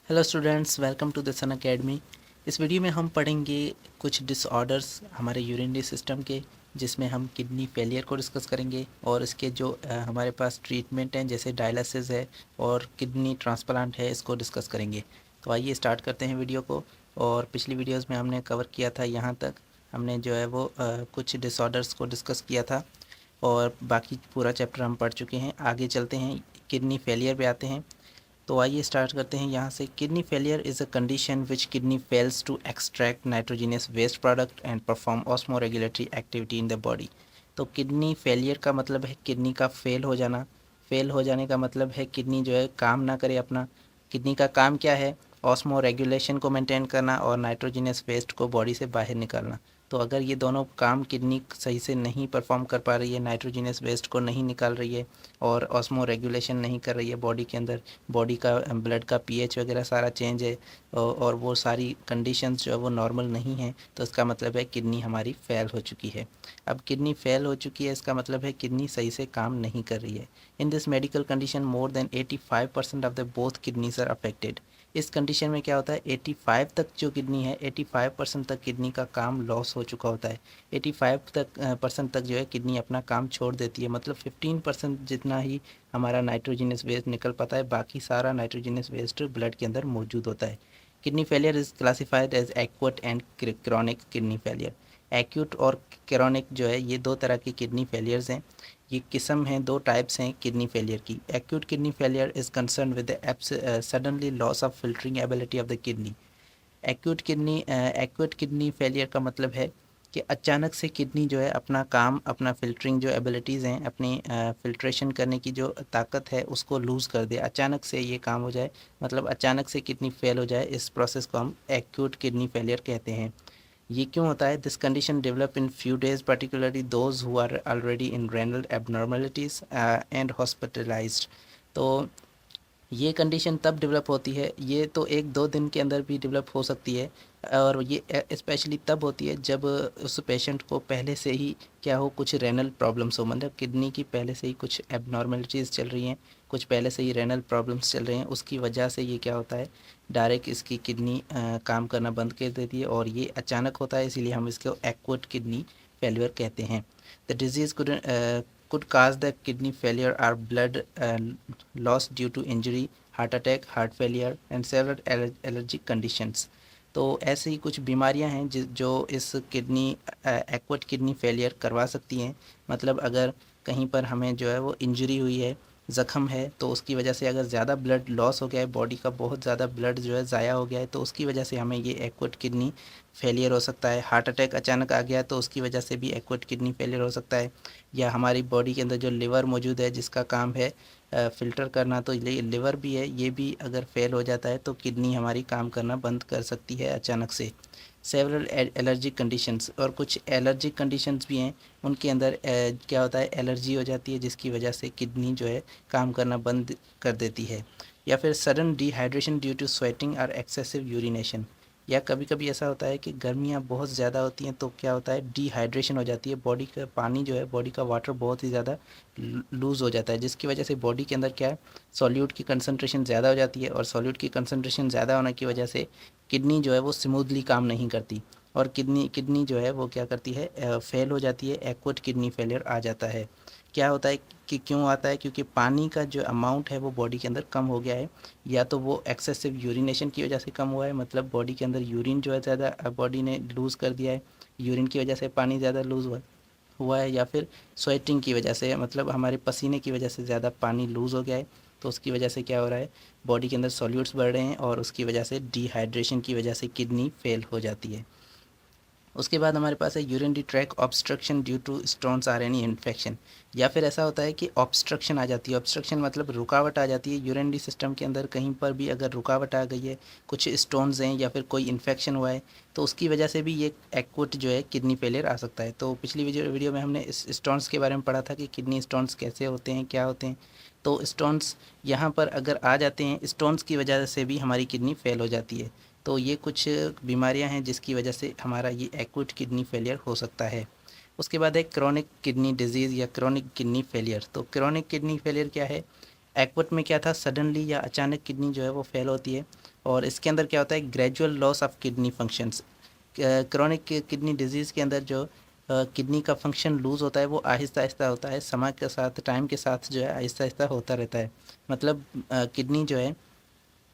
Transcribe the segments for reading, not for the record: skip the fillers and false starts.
Hello students, welcome to the Sun academy. इस video में हम पढ़ेंगे कुछ डिसऑर्डर्स हमारे यूरिनरी सिस्टम के, जिसमें हम किडनी फेलियर को डिस्कस करेंगे और इसके जो हमारे पास ट्रीटमेंट हैं जैसे डायलिसिस है और किडनी ट्रांसप्लांट है, इसको डिस्कस करेंगे। तो आइए स्टार्ट करते हैं वीडियो को। और पिछली वीडियोज़ में हमने कवर किया था, यहाँ तक हमने जो है वो कुछ डिसऑर्डर्स को डिस्कस किया था और बाकी पूरा चैप्टर हम पढ़ चुके हैं। आगे चलते हैं, किडनी फेलियर पे आते हैं। तो आइए स्टार्ट करते हैं यहाँ से। Kidney failure is a condition which kidney fails to extract nitrogenous waste product and perform osmoregulatory activity in the body. तो किडनी फेलियर का मतलब है किडनी का फेल हो जाना। फेल हो जाने का मतलब है किडनी जो है काम ना करे अपना। किडनी का काम क्या है? ऑस्मो रेगुलेशन को मेंटेन करना और नाइट्रोजिनस वेस्ट को बॉडी से बाहर निकालना। तो अगर ये दोनों काम किडनी सही से नहीं परफॉर्म कर पा रही है, नाइट्रोजिनस वेस्ट को नहीं निकाल रही है और ऑस्मो रेगुलेशन नहीं कर रही है बॉडी के अंदर, बॉडी का ब्लड का पीएच वगैरह सारा चेंज है और वो सारी कंडीशंस जो है वो नॉर्मल नहीं है, तो इसका मतलब है किडनी हमारी फेल हो चुकी है। अब किडनी फेल हो चुकी है, इसका मतलब है किडनी सही से काम नहीं कर रही है। In this medical condition more than 85% of the both kidneys are affected. इस कंडीशन में क्या होता है, 85 तक जो किडनी है, 85% तक किडनी का काम लॉस हो चुका होता है। 85 तक परसेंट तक जो है किडनी अपना काम छोड़ देती है। मतलब 15% जितना ही हमारा नाइट्रोजिनस वेस्ट निकल पाता है, बाकी सारा नाइट्रोजिनस वेस्ट ब्लड के अंदर मौजूद होता है। Kidney failure is classified as acute and chronic kidney failure. Acute और क्रॉनिक जो है, ये दो तरह की किडनी फेलियर्स हैं। ये किस्म हैं, दो टाइप्स हैं किडनी फेलियर की। Acute kidney failure is concern with the suddenly loss of filtering ability of the kidney. Acute kidney failure का मतलब है कि अचानक से किडनी जो है अपना काम, अपना फ़िल्टरिंग जो एबिलिटीज़ हैं, अपनी फ़िल्ट्रेशन करने की जो ताकत है उसको लूज़ कर दे, अचानक से ये काम हो जाए, मतलब अचानक से किडनी फेल हो जाए। इस प्रोसेस को हम एक्यूट किडनी फेलियर कहते हैं। ये क्यों होता है? This condition develop in few days, particularly those who are already in renal abnormalities and hospitalised. तो ये कंडीशन तब डेवलप होती है, ये तो 1-2 दिन के अंदर भी डेवलप हो सकती है और ये स्पेशली तब होती है जब उस पेशेंट को पहले से ही क्या हो, कुछ रेनल प्रॉब्लम्स हो, मतलब किडनी की पहले से ही कुछ एबनॉर्मलिटीज़ चल रही हैं, कुछ पहले से ही रेनल प्रॉब्लम्स चल रहे हैं। उसकी वजह से ये क्या होता है, डायरेक्ट इसकी किडनी काम करना बंद कर देती है और ये अचानक होता है, इसीलिए हम इसको एक्यूट किडनी फेलियर कहते हैं। The disease could cause the kidney failure or blood loss due to injury, heart attack, heart failure and several allergic conditions. तो ऐसे ही कुछ बीमारियां हैं जो इस किडनी एक्वट किडनी फेलियर करवा सकती हैं। मतलब अगर कहीं पर हमें जो है वो इंजरी हुई है, ज़ख़म है, तो उसकी वजह से अगर ज़्यादा ब्लड लॉस हो गया है, बॉडी का बहुत ज़्यादा ब्लड जो है ज़ाया हो गया है, तो उसकी वजह से हमें ये एक्वट किडनी फेलियर हो सकता है। हार्ट अटैक अचानक आ गया तो उसकी वजह से भी एक्वट किडनी फेलियर हो सकता है। या हमारी बॉडी के अंदर जो लिवर मौजूद है जिसका काम है फ़िल्टर करना, तो लिवर भी है, ये भी अगर फेल हो जाता है तो किडनी हमारी काम करना बंद कर सकती है अचानक से। सेवरल एलर्जिक कंडीशंस, और कुछ एलर्जिक कंडीशंस भी हैं, उनके अंदर क्या होता है, एलर्जी हो जाती है जिसकी वजह से किडनी जो है काम करना बंद कर देती है। या फिर sudden dehydration due to sweating और एक्सेसिव यूरिनेशन। या कभी कभी ऐसा होता है कि गर्मियाँ बहुत ज़्यादा होती हैं तो क्या होता है, डिहाइड्रेशन हो जाती है, बॉडी का पानी जो है, बॉडी का वाटर बहुत ही ज़्यादा लूज़ हो जाता है, जिसकी वजह से बॉडी के अंदर क्या है, सॉल्यूट की कंसंट्रेशन ज़्यादा हो जाती है और सॉल्यूट की कंसंट्रेशन ज़्यादा होने की वजह से किडनी जो है वो स्मूथली काम नहीं करती और किडनी जो है वो क्या करती है, फेल हो जाती है, एक्वट किडनी फेलियर आ जाता है। क्या होता है कि क्यों आता है? क्योंकि पानी का जो अमाउंट है वो बॉडी के अंदर कम हो गया है, या तो वो एक्सेसिव यूरिनेशन की वजह से कम हुआ है, मतलब बॉडी के अंदर यूरिन जो है ज़्यादा बॉडी ने लूज़ कर दिया है, यूरिन की वजह से पानी ज़्यादा लूज़ हुआ है, या फिर स्वेटिंग की वजह से, मतलब हमारे पसीने की वजह से ज़्यादा पानी लूज़ हो गया है, तो उसकी वजह से क्या हो रहा है, बॉडी के अंदर सॉल्यूट्स बढ़ रहे हैं और उसकी वजह से डिहाइड्रेशन की वजह से किडनी फेल हो जाती है। उसके बाद हमारे पास है urinary tract obstruction due to stones or any infection. या फिर ऐसा होता है कि ऑब्स्ट्रक्शन आ जाती है, ऑब्स्ट्रक्शन मतलब रुकावट आ जाती है यूरिनरी सिस्टम के अंदर, कहीं पर भी अगर रुकावट आ गई है, कुछ स्टोन्स हैं या फिर कोई इन्फेक्शन हुआ है, तो उसकी वजह से भी ये एक्यूट जो है किडनी फेलियर आ सकता है। तो पिछली वीडियो में हमने इस स्टोन्स के बारे में पढ़ा था कि किडनी स्टोन्स कैसे होते हैं, क्या होते हैं। तो स्टोन्स यहाँ पर अगर आ जाते हैं, स्टोन्स की वजह से भी हमारी किडनी फेल हो जाती है। तो ये कुछ बीमारियां हैं जिसकी वजह से हमारा ये एक्यूट किडनी फेलियर हो सकता है। उसके बाद है क्रोनिक किडनी डिजीज़ या क्रोनिक किडनी फेलियर। तो क्रोनिक किडनी फेलियर क्या है? एक्वट में क्या था, सडनली या अचानक किडनी जो है वो फेल होती है। और इसके अंदर क्या होता है, gradual loss of kidney functions. Chronic kidney disease के अंदर जो किडनी का फंक्शन लूज़ होता है वो आहिस्ता आहिस्ता होता है, समय के साथ, टाइम के साथ जो है आहिस्ता आहिस्ता होता रहता है। मतलब किडनी जो है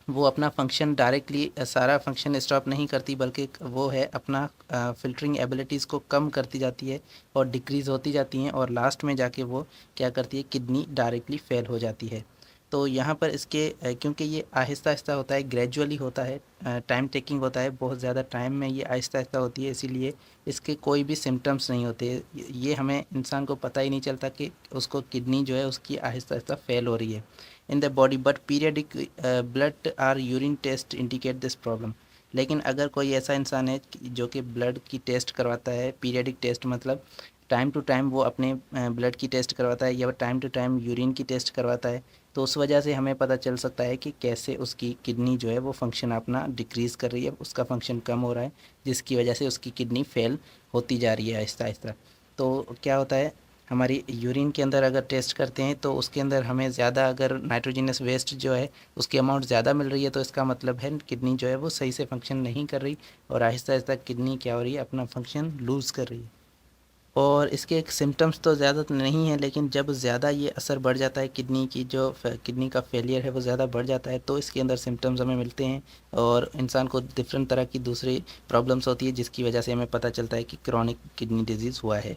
वो अपना फंक्शन डायरेक्टली सारा फंक्शन स्टॉप नहीं करती, बल्कि वो है अपना फ़िल्टरिंग एबिलिटीज़ को कम करती जाती है और डिक्रीज़ होती जाती हैं, और लास्ट में जाके वो क्या करती है, किडनी डायरेक्टली फेल हो जाती है। तो यहाँ पर इसके क्योंकि ये आहिस्ता आहिस्ता होता है, ग्रेजुअली होता है, टाइम टेकिंग होता है, बहुत ज़्यादा टाइम में ये आहिस्ता आहिस्ता होती है, इसीलिए इसके कोई भी सिम्टम्स नहीं होते। ये हमें इंसान को पता ही नहीं चलता कि उसको किडनी जो है उसकी आहिस्ता आहिस्ता फेल हो रही है in the body, but periodic blood और urine test indicate this problem. लेकिन अगर कोई ऐसा इंसान है जो कि ब्लड की टेस्ट करवाता है, पीरियडिक टेस्ट मतलब टाइम टू टाइम वो अपने ब्लड की टेस्ट करवाता है या टाइम टू टाइम यूरिन की टेस्ट करवाता है, तो उस वजह से हमें पता चल सकता है कि कैसे उसकी किडनी जो है वो फंक्शन अपना डिक्रीज़ कर रही है, उसका फंक्शन कम हो रहा है, जिसकी वजह से उसकी किडनी फेल होती जा रही है आहिस्ता आहिस्ता। तो क्या होता है, हमारी यूरिन के अंदर अगर टेस्ट करते हैं तो उसके अंदर हमें ज़्यादा अगर नाइट्रोजनस वेस्ट जो है उसकी अमाउंट ज़्यादा मिल रही है, तो इसका मतलब है किडनी जो है वो सही से फंक्शन नहीं कर रही, और आहिस्ता आहिस्ता किडनी क्या हो रही है, अपना फंक्शन लूज़ कर रही है। और इसके एक सिम्टम्स तो ज़्यादा नहीं है, लेकिन जब ज़्यादा ये असर बढ़ जाता है, किडनी की जो किडनी का फेलियर है वो ज़्यादा बढ़ जाता है, तो इसके अंदर सिम्टम्स हमें मिलते हैं, और इंसान को डिफरेंट तरह की दूसरी प्रॉब्लम्स होती है, जिसकी वजह से हमें पता चलता है कि क्रॉनिक किडनी डिजीज़ हुआ है।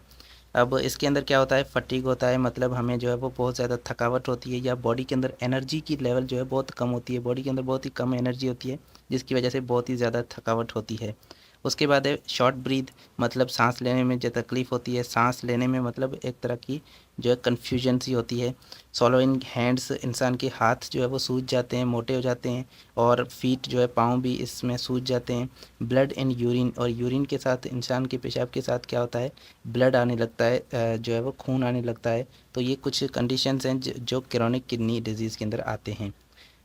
अब इसके अंदर क्या होता है, फटीग होता है, मतलब हमें जो है वो बहुत ज़्यादा थकावट होती है, या बॉडी के अंदर एनर्जी की लेवल जो है बहुत कम होती है, बॉडी के अंदर बहुत ही कम एनर्जी होती है, जिसकी वजह से बहुत ही ज़्यादा थकावट होती है। उसके बाद है शॉर्ट ब्रीथ, मतलब सांस लेने में जो तकलीफ़ होती है, सांस लेने में मतलब एक तरह की जो है कन्फ्यूजन सी होती है। सॉलोइंग हैंड्स, इंसान के हाथ जो है वो सूज जाते हैं, मोटे हो जाते हैं, और फीट जो है, पाँव भी इसमें सूज जाते हैं। ब्लड इन यूरिन, और यूरिन के साथ, इंसान के पेशाब के साथ क्या होता है, ब्लड आने लगता है, जो है वो खून आने लगता है। तो ये कुछ कंडीशंस हैं जो क्रोनिक किडनी डिजीज़ के अंदर आते हैं।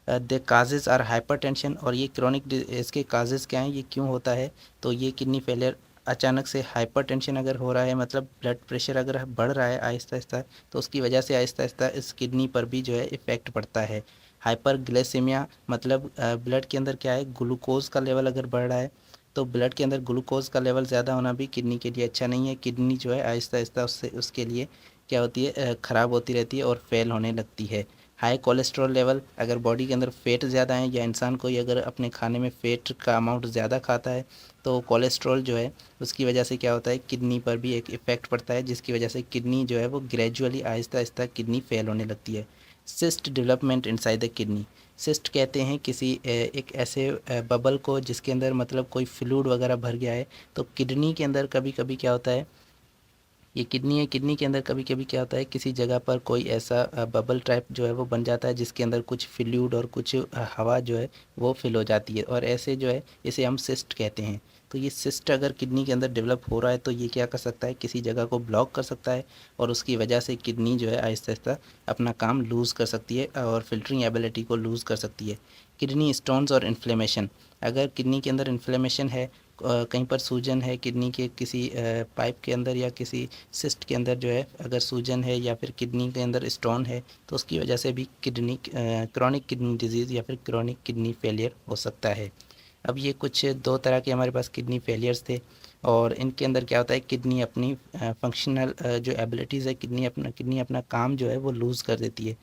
द काजेज़ आर हाइपरटेंशन, और ये क्रोनिक इसके काजेज़ क्या हैं, ये क्यों होता है, तो ये किडनी फेलियर अचानक से हाइपरटेंशन अगर हो रहा है, मतलब ब्लड प्रेशर अगर बढ़ रहा है आहिस्ता आहिस्ता, तो उसकी वजह से आहिस्ता आहिस्ता इस किडनी पर भी जो है इफ़ेक्ट पड़ता है। हाइपरग्लाइसेमिया, मतलब ब्लड के अंदर क्या है, ग्लूकोज़ का लेवल अगर बढ़ रहा है, तो ब्लड के अंदर ग्लूकोज़ का लेवल ज़्यादा होना भी किडनी के लिए अच्छा नहीं है। किडनी जो है आहिस्ता आहिस्ता उससे उसके लिए क्या होती है, ख़राब होती रहती है और फेल होने लगती है। हाई कोलेस्ट्रॉल लेवल, अगर बॉडी के अंदर फ़ैट ज़्यादा है, या इंसान कोई अगर अपने खाने में फ़ैट का अमाउंट ज़्यादा खाता है, तो कोलेस्ट्रॉल जो है उसकी वजह से क्या होता है, किडनी पर भी एक इफ़ेक्ट पड़ता है, जिसकी वजह से किडनी जो है वो gradually Aahista Aahista kidney fail होने लगती है। Cyst development inside the kidney, cyst कहते हैं किसी एक ऐसे बबल को जिसके अंदर मतलब कोई फ्लूइड वगैरह भर गया है। तो किडनी के अंदर कभी कभी क्या होता है, ये किडनी है, किडनी के अंदर कभी कभी क्या होता है, किसी जगह पर कोई ऐसा बबल टाइप जो है वो बन जाता है, जिसके अंदर कुछ फ्लूइड और कुछ हवा जो है वो फिल हो जाती है, और ऐसे जो है इसे हम सिस्ट कहते हैं। तो ये सिस्ट अगर किडनी के अंदर डेवलप हो रहा है, तो ये क्या कर सकता है, किसी जगह को ब्लॉक कर सकता है, और उसकी वजह से किडनी जो है आहिस्ता आहिस्ता अपना काम लूज़ कर सकती है, और फिल्टरिंग एबिलिटी को लूज़ कर सकती है। किडनी स्टोन्स और इन्फ्लेमेशन, अगर किडनी के अंदर इन्फ्लेमेशन है, कहीं पर सूजन है किडनी के किसी पाइप के अंदर, या किसी सिस्ट के अंदर जो है अगर सूजन है, या फिर किडनी के अंदर स्टोन है, तो उसकी वजह से भी किडनी क्रॉनिक किडनी डिजीज़ या फिर क्रॉनिक किडनी फेलियर हो सकता है। अब ये कुछ दो तरह के हमारे पास किडनी फेलियर्स थे, और इनके अंदर क्या होता है, किडनी अपनी फंक्शनल जो एबिलिटीज़ है, किडनी अपना काम जो है वो लूज़ कर देती है।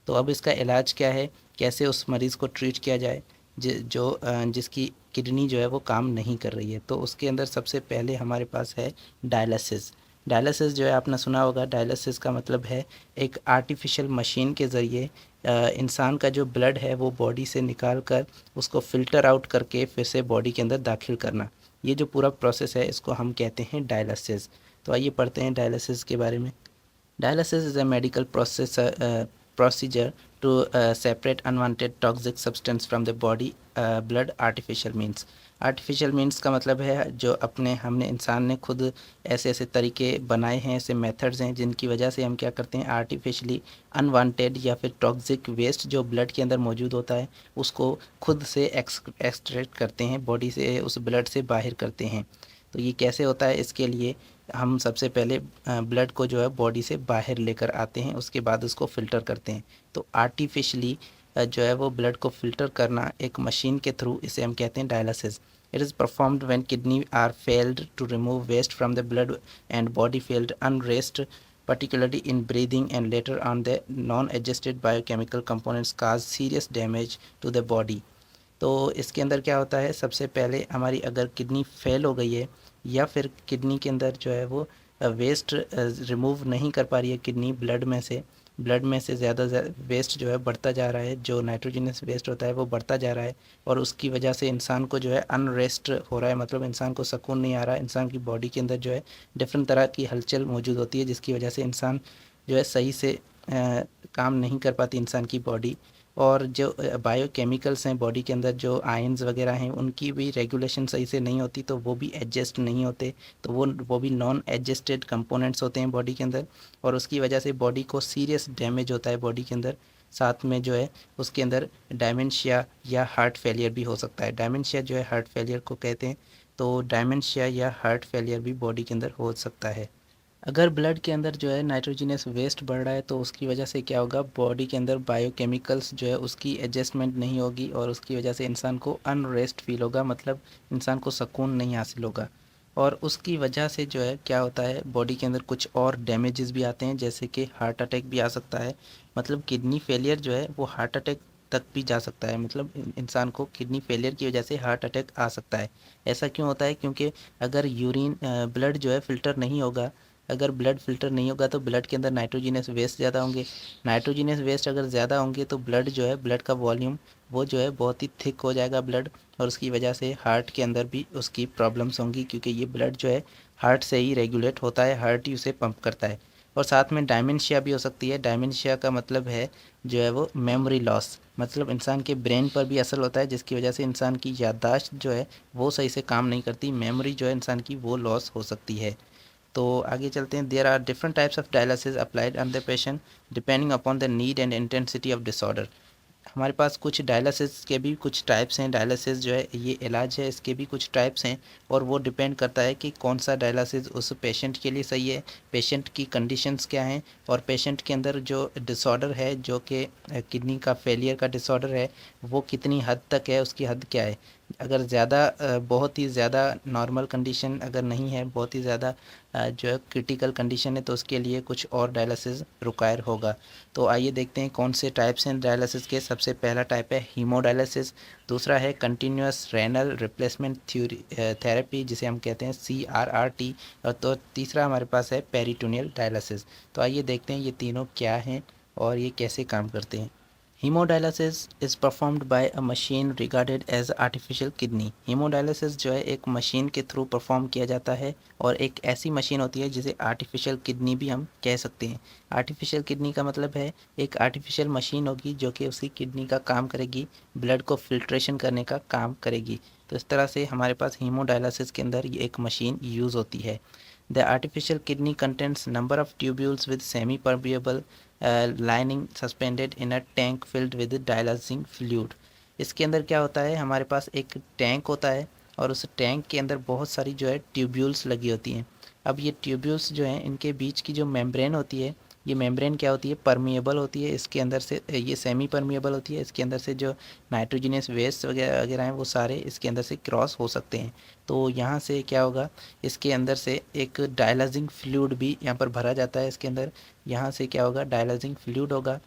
तो अब इसका इलाज क्या है, कैसे उस मरीज़ को ट्रीट किया जाए जिसकी किडनी जो है वो काम नहीं कर रही है, तो उसके अंदर सबसे पहले हमारे पास है डायलिसिस। डायलिसिस जो है आपने सुना होगा, डायलिसिस का मतलब है एक आर्टिफिशियल मशीन के ज़रिए इंसान का जो ब्लड है वो बॉडी से निकाल कर उसको फ़िल्टर आउट करके फिर से बॉडी के अंदर दाखिल करना। ये जो पूरा प्रोसेस है इसको हम कहते हैं डायलिसिस। तो आइए पढ़ते हैं डायलिसिस के बारे में। Dialysis is a medical procedure to separate unwanted toxic substance from the body blood artificial means। Artificial means का मतलब है जो अपने हमने इंसान ने खुद ऐसे ऐसे तरीके बनाए हैं, ऐसे मेथड्स हैं जिनकी वजह से हम क्या करते हैं, आर्टिफिशली अनवांटेड या फिर टॉक्सिक वेस्ट जो ब्लड के अंदर मौजूद होता है उसको खुद से एक्सट्रैक्ट करते हैं, बॉडी से उस ब्लड से बाहर करते हैं। तो ये कैसे होता है, इसके लिए हम सबसे पहले ब्लड को जो है बॉडी से बाहर लेकर आते हैं, उसके बाद उसको फ़िल्टर करते हैं। तो आर्टिफिशियली जो है वो ब्लड को फ़िल्टर करना एक मशीन के थ्रू, इसे हम कहते हैं dialysis. It is performed when kidney are failed to remove waste from the blood and body failed unrest, particularly in breathing, and later on the non-adjusted biochemical components cause serious damage to the body। तो इसके अंदर क्या होता है, सबसे पहले हमारी अगर किडनी फेल हो गई है या फिर किडनी के अंदर जो है वो वेस्ट रिमूव नहीं कर पा रही है किडनी ब्लड में से ज़्यादा वेस्ट जो है बढ़ता जा रहा है, जो नाइट्रोजनस वेस्ट होता है वो बढ़ता जा रहा है, और उसकी वजह से इंसान को जो है अनरेस्ट हो रहा है, मतलब इंसान को सुकून नहीं आ रहा है। इंसान की बॉडी के अंदर जो है डिफरेंट तरह की हलचल मौजूद होती है, जिसकी वजह से इंसान जो है सही से काम नहीं कर पाती इंसान की बॉडी। और जो बायोकेमिकल्स हैं बॉडी के अंदर, जो आयंस वगैरह हैं, उनकी भी रेगुलेशन सही से नहीं होती, तो वो भी एडजस्ट नहीं होते, तो वो भी नॉन एडजस्टेड कंपोनेंट्स होते हैं बॉडी के अंदर, और उसकी वजह से बॉडी को सीरियस डैमेज होता है बॉडी के अंदर। साथ में जो है उसके अंदर डायमेंशिया या हार्ट फेलियर भी हो सकता है। डायमेंशिया जो है हार्ट फेलियर को कहते हैं, तो डायमेंशिया या हार्ट फेलियर भी बॉडी के अंदर हो सकता है। अगर ब्लड के अंदर जो है नाइट्रोजनस वेस्ट बढ़ रहा है, तो उसकी वजह से क्या होगा, बॉडी के अंदर बायोकेमिकल्स जो है उसकी एडजस्टमेंट नहीं होगी, और उसकी वजह से इंसान को अनरेस्ट फील होगा, मतलब इंसान को सुकून नहीं हासिल होगा। और उसकी वजह से जो है क्या होता है, बॉडी के अंदर कुछ और डैमेजेस भी आते हैं, जैसे कि हार्ट अटैक भी आ सकता है। मतलब किडनी फेलियर जो है वो हार्ट अटैक तक भी जा सकता है, मतलब इंसान को किडनी फेलियर की वजह से हार्ट अटैक आ सकता है। ऐसा क्यों होता है, क्योंकि अगर यूरिन ब्लड जो है फ़िल्टर नहीं होगा, अगर ब्लड फ़िल्टर नहीं होगा तो ब्लड के अंदर नाइट्रोजनस वेस्ट ज़्यादा होंगे। नाइट्रोजनस वेस्ट अगर ज़्यादा होंगे तो ब्लड जो है, ब्लड का वॉल्यूम वो जो है बहुत ही थिक हो जाएगा ब्लड, और उसकी वजह से हार्ट के अंदर भी उसकी प्रॉब्लम्स होंगी, क्योंकि ये ब्लड जो है हार्ट से ही रेगुलेट होता है, हार्ट ही उसे पंप करता है। और साथ में डायमेंशिया भी हो सकती है। डायमेंशिया का मतलब है जो है वो मेमोरी लॉस, मतलब इंसान के ब्रेन पर भी असर होता है, जिसकी वजह से इंसान की याददाश्त जो है वो सही से काम नहीं करती, मेमोरी जो है इंसान की वो लॉस हो सकती है। तो आगे चलते हैं। There are different types of dialysis applied on the patient depending upon the need and intensity of disorder. हमारे पास कुछ डायलिसिस के भी कुछ टाइप्स हैं। डायलिसिस जो है ये इलाज है, इसके भी कुछ टाइप्स हैं, और वो डिपेंड करता है कि कौन सा डायलिसिस उस पेशेंट के लिए सही है, पेशेंट की कंडीशंस क्या हैं, और पेशेंट के अंदर जो डिसऑर्डर है, जो कि किडनी का फेलियर का डिसऑर्डर है, वो कितनी हद तक है, उसकी हद क्या है। अगर ज़्यादा बहुत ही ज़्यादा नॉर्मल कंडीशन अगर नहीं है, बहुत ही ज़्यादा जो है क्रिटिकल कंडीशन है, तो उसके लिए कुछ और डायलिसिस रिक्वायर होगा। तो आइए देखते हैं कौन से टाइप्स हैं डायलिसिस के। सबसे पहला टाइप है हीमोडायलिसिस, दूसरा है कंटिन्यूअस रेनल रिप्लेसमेंट थेरेपी, जिसे हम कहते हैं CRRT, और तो तीसरा हमारे पास है पेरिटोनियल डायलिसिस। तो आइए देखते हैं ये तीनों क्या हैं और ये कैसे काम करते हैं। Haemodialysis is performed by a machine regarded as artificial kidney. Haemodialysis जो है एक मशीन के थ्रू परफॉर्म किया जाता है, और एक ऐसी मशीन होती है जिसे आर्टिफिशियल किडनी भी हम कह सकते हैं। आर्टिफिशियल किडनी का मतलब है एक आर्टिफिशियल मशीन होगी जो कि उसी किडनी का काम करेगी, ब्लड को फिल्ट्रेशन करने का काम करेगी। तो इस तरह से हमारे पास हीमोडायलिसिस के अंदर ये एक मशीन यूज़ होती है। The artificial kidney contains number of tubules with semi-permeable lining suspended in a tank filled with dialysing fluid। इसके अंदर क्या होता है, हमारे पास एक टैंक होता है, और उस टैंक के अंदर बहुत सारी जो है ट्यूब्यूल्स लगी होती हैं। अब ये ट्यूब्यूल्स जो हैं, इनके बीच की जो मेम्ब्रेन होती है, ये मेम्ब्रेन क्या होती है, परमिएबल होती है। इसके अंदर से ये सेमी परमिएबल होती है, इसके अंदर से जो नाइट्रोजनस वेस्ट वगैरह वगैरह हैं वो सारे इसके अंदर से क्रॉस हो सकते हैं। तो यहाँ से क्या होगा, इसके अंदर से एक डायलाइजिंग फ्लूइड भी यहाँ पर भरा जाता है इसके अंदर। यहाँ से क्या होगा, डायलाइजिंग फ्लूइड होगा।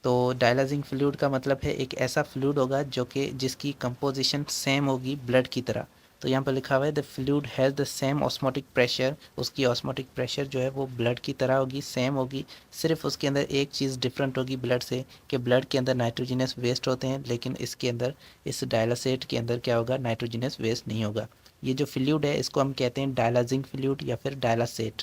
तो डायलाइजिंग फ्लूइड का मतलब है एक ऐसा फ्लूइड होगा जो कि जिसकी कंपोजिशन सेम होगी ब्लड की तरह। तो यहाँ पर लिखा हुआ है the fluid has the same osmotic pressure. उसकी ऑस्मोटिक प्रेशर जो है वो ब्लड की तरह होगी, सेम होगी। सिर्फ उसके अंदर एक चीज़ डिफरेंट होगी ब्लड से, कि ब्लड के अंदर नाइट्रोजनस वेस्ट होते हैं, लेकिन इसके अंदर, इस डायलासेट के अंदर क्या होगा, नाइट्रोजनस वेस्ट नहीं होगा। ये जो फ्लूइड है इसको हम कहते हैं डायलाइजिंग फ्लूइड या फिर डायलासेट।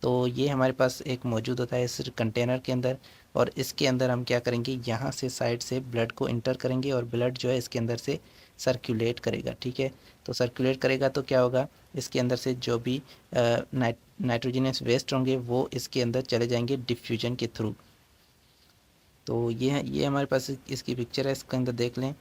तो ये हमारे पास एक मौजूद होता है इस कंटेनर के अंदर, और इसके अंदर हम क्या करेंगे, यहाँ से साइड से ब्लड को इंटर करेंगे, और ब्लड जो है इसके अंदर से सर्कुलेट करेगा। ठीक है, तो सर्कुलेट करेगा तो क्या होगा, इसके अंदर से जो भी नाइट्रोजनस वेस्ट होंगे वो इसके अंदर चले जाएंगे डिफ्यूजन के थ्रू। तो ये हमारे पास इसकी पिक्चर है, इसके अंदर देख लें।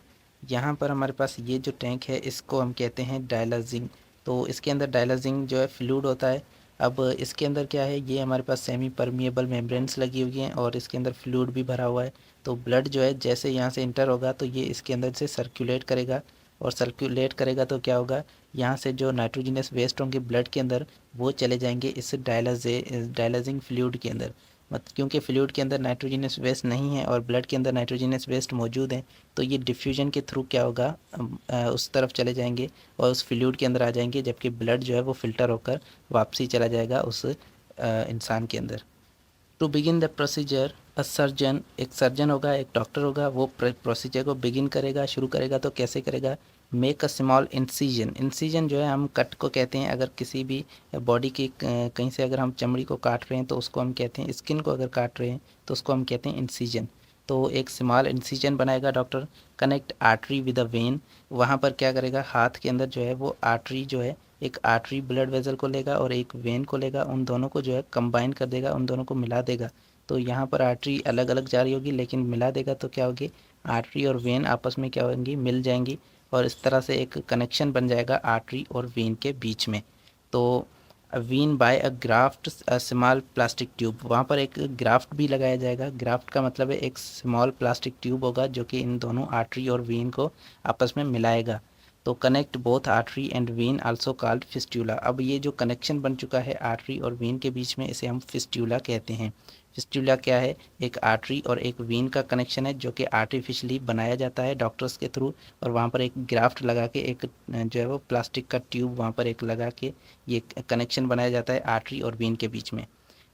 यहाँ पर हमारे पास ये जो टैंक है इसको हम कहते हैं डायलाइजिंग तो इसके अंदर डायलाइजिंग जो है फ्लूइड होता है। अब इसके अंदर क्या है, ये हमारे पास सेमी परमिएबल मेम्ब्रेन्स लगी हुई हैं और इसके अंदर फ्लूइड भी भरा हुआ है। तो ब्लड जो है जैसे यहाँ से इंटर होगा तो ये इसके अंदर से सर्कुलेट करेगा, और सर्कुलेट करेगा तो क्या होगा, यहाँ से जो नाइट्रोजनस वेस्ट होंगे ब्लड के अंदर वो चले जाएंगे इस डायलाइजिंग फ्लूइड के अंदर। मत क्योंकि फ्लूइड के अंदर नाइट्रोजनस वेस्ट नहीं है और ब्लड के अंदर नाइट्रोजनस वेस्ट मौजूद है, तो ये डिफ्यूजन के थ्रू क्या होगा, उस तरफ चले जाएंगे और उस फ्लूइड के अंदर आ जाएंगे, जबकि ब्लड जो है वो फ़िल्टर होकर वापसी चला जाएगा उस इंसान के अंदर। To begin the procedure, a surgeon, एक सर्जन होगा, एक डॉक्टर होगा, वो प्रोसीजर को बिगिन करेगा, शुरू करेगा। तो कैसे करेगा, make a small incision. Incision जो है हम कट को कहते हैं, अगर किसी भी बॉडी की कहीं से अगर हम चमड़ी को काट रहे हैं तो उसको हम कहते हैं, स्किन को अगर काट रहे हैं तो उसको हम कहते हैं इंसीजन। तो एक स्मॉल इंसीजन बनाएगा doctor. Connect artery with a when, वहाँ पर क्या करेगा, हाथ के अंदर जो है वो आर्टरी जो है, एक आर्टरी ब्लड वेसल को लेगा और एक वेन को लेगा, उन दोनों को जो है कंबाइन कर देगा, उन दोनों को मिला देगा। तो यहाँ पर आर्टरी अलग अलग जा रही होगी, लेकिन मिला देगा तो क्या होगी, आर्टरी और वेन आपस में क्या होंगी, मिल जाएंगी, और इस तरह से एक कनेक्शन बन जाएगा आर्टरी और वेन के बीच में। तो वीन बाय अ ग्राफ्ट स्मॉल प्लास्टिक ट्यूब, वहाँ पर एक ग्राफ्ट भी लगाया जाएगा। ग्राफ्ट का मतलब है एक स्मॉल प्लास्टिक ट्यूब होगा जो कि इन दोनों आर्टरी और वेन को आपस में मिलाएगा। तो connect both artery and when also called fistula. अब ये जो कनेक्शन बन चुका है आर्टरी और वेन के बीच में, इसे हम फिस्टूला कहते हैं। फिस्टूला क्या है, एक आर्टरी और एक वेन का कनेक्शन है जो कि आर्टिफिशियली बनाया जाता है डॉक्टर्स के थ्रू, और वहाँ पर एक ग्राफ्ट लगा के, एक जो है वो प्लास्टिक का ट्यूब वहाँ पर एक लगा के ये कनेक्शन बनाया जाता है आर्टरी और वेन के बीच में।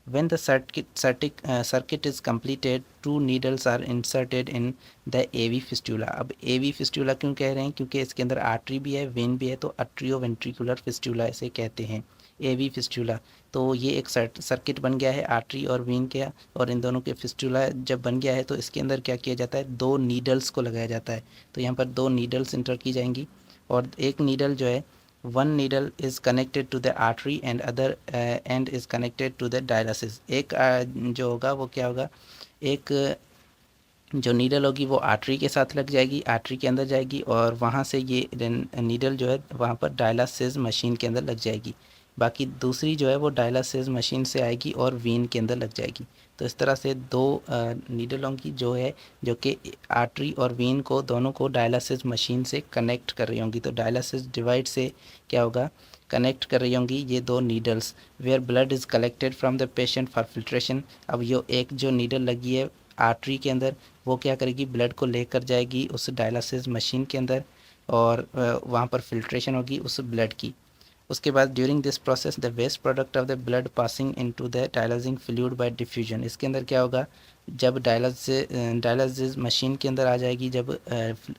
When the circuit is completed, two needles are inserted in the AV fistula। अब AV fistula क्यों कह रहे हैं, क्योंकि इसके अंदर आर्टरी भी है, वेन भी है, तो अट्रियोवेंट्रिकुलर फिस्टूला इसे कहते हैं, AV फिस्टूला। तो ये एक सर्किट बन गया है आर्टरी और वेन का, और इन दोनों के फिस्टूला जब बन गया है तो इसके अंदर क्या किया जाता है, दो नीडल्स को लगाया जाता है। तो यहाँ पर दो नीडल्स इंटर की जाएंगी, और एक नीडल जो है, one needle is connected to the artery and other end is connected to the dialysis। एक जो होगा वो क्या होगा, एक जो नीडल होगी वो आर्टरी के साथ लग जाएगी, आर्टरी के अंदर जाएगी, और वहाँ से ये नीडल जो है वहाँ पर डायलिसिस मशीन के अंदर लग जाएगी। बाकी दूसरी जो है वो डायलिसिस मशीन से आएगी और वीन के अंदर लग जाएगी। तो इस तरह से दो नीडलों की जो है, जो कि आर्टरी और वीन को दोनों को डायलिसिस मशीन से कनेक्ट कर रही होंगी। तो डायलिसिस डिवाइस से क्या होगा, कनेक्ट कर रही होंगी ये दो needles, where blood is collected from the patient for filtration. अब ये एक जो नीडल लगी है आर्टरी के अंदर, वो क्या करेगी, ब्लड को लेकर जाएगी उस डायलिसिस मशीन के अंदर, और वहाँ पर फिल्ट्रेशन होगी उस ब्लड की। उसके बाद during this process the waste product of the blood passing into the dialysing fluid by diffusion. इसके अंदर क्या होगा, जब डायलिसिस मशीन के अंदर आ जाएगी, जब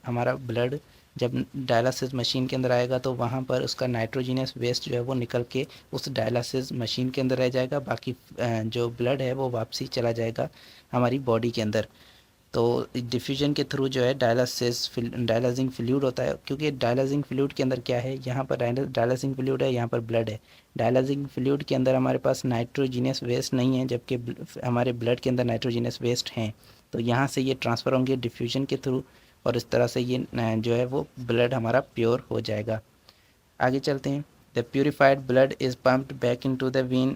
हमारा ब्लड जब डायलिसिस मशीन के अंदर आएगा तो वहाँ पर उसका नाइट्रोजीनियस वेस्ट जो है वो निकल के उस डायलिसिस मशीन के अंदर रह जाएगा, बाकी जो ब्लड है वो वापसी चला जाएगा हमारी बॉडी के अंदर। तो डिफ्यूजन के थ्रू जो है डायलिसिंग फ्लूइड होता है, क्योंकि डायलिसिंग फ्लूइड के अंदर क्या है, यहाँ पर डायलिसिंग फ्लूइड है, यहाँ पर ब्लड है। डायलिसिंग फ्लूइड के अंदर हमारे पास नाइट्रोजीनियस वेस्ट नहीं है, जबकि हमारे ब्लड के अंदर नाइट्रोजीनियस वेस्ट हैं। तो यहाँ से ये ट्रांसफ़र होंगे डिफ्यूजन के थ्रू, और इस तरह से ये जो है वो ब्लड हमारा प्योर हो जाएगा। आगे चलते हैं। The purified blood is pumped back into the vein